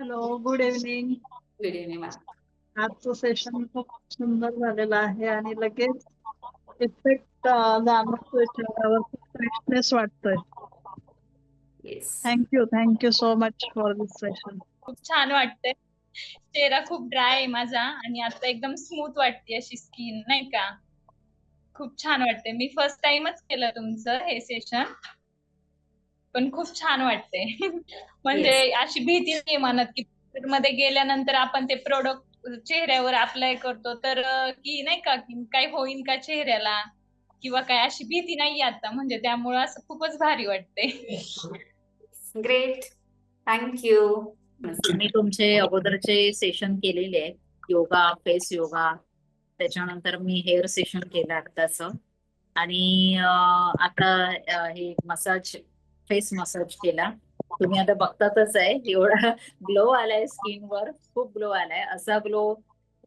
Hello, good evening. Good evening ma'am. आजचं session खूप सुंदर झालेलं आहे आणि लगेच इफेक्ट जाणवतोय चेहऱ्यावर, खूप फ्रेशनेस वाटतोय. Yes. Thank you so much for this session. खूप छान वाटतंय. चेहरा खूप ड्राय आहे माझा आणि आता एकदम स्मूथ वाटते अशी स्किन, नाही का. खूप छान वाटते. मी फर्स्ट टाइमच केलं तुमचं हे सेशन, पण खूप छान वाटते. म्हणजे अशी भीती नाही म्हणत की मध्ये गेल्यानंतर आपण ते प्रोडक्ट चेहऱ्यावर अप्लाय करतो तर की नाही का की काय होईल का चेहऱ्याला किंवा काय, अशी भीती नाही आता. म्हणजे त्यामुळे असं खूपच भारी वाटते. Great, thank you. मी तुमचे अगोदरचे सेशन केलेले आहेत, योगा, फेस योगा, त्याच्यानंतर मी हेअर सेशन केलं आत्ताच, आणि आता हे मसाज, फेस मसाज केला. तुम्ही आता बघतातच आहे, एवढा ग्लो आलाय स्किनवर, खूप ग्लो आलाय. असा ग्लो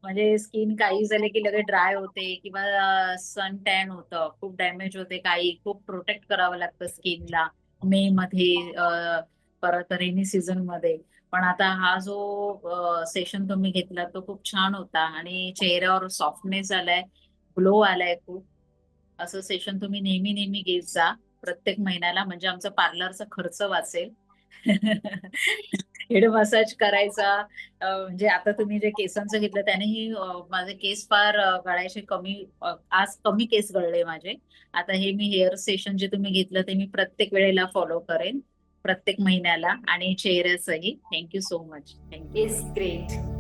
म्हणजे स्किन काही झाले की लगेच ड्राय होते किंवा सन टॅन होतं, खूप डॅमेज होते, काही खूप प्रोटेक्ट करावं लागतं स्किनला मे मध्ये, परत रेनी सीझन मध्ये. पण आता हा जो सेशन तुम्ही घेतला तो खूप छान होता आणि चेहऱ्यावर सॉफ्टनेस आलाय, ग्लो आलाय खूप. असं सेशन तुम्ही नेहमी नेहमी घेत जा, प्रत्येक महिन्याला, म्हणजे आमचा पार्लरचा खर्च वाचेल. हेड मसाज करायचा, म्हणजे आता तुम्ही जे केसांचं घेतलं त्यानेही माझे केस फार गळायचे कमी, आज कमी केस गळले माझे. आता हे मी हेअर सेशन जे तुम्ही घेतलं ते मी प्रत्येक वेळेला फॉलो करेन, प्रत्येक महिन्याला, आणि चेहऱ्याचंही. Thank you so much. Thank you. Yes, great.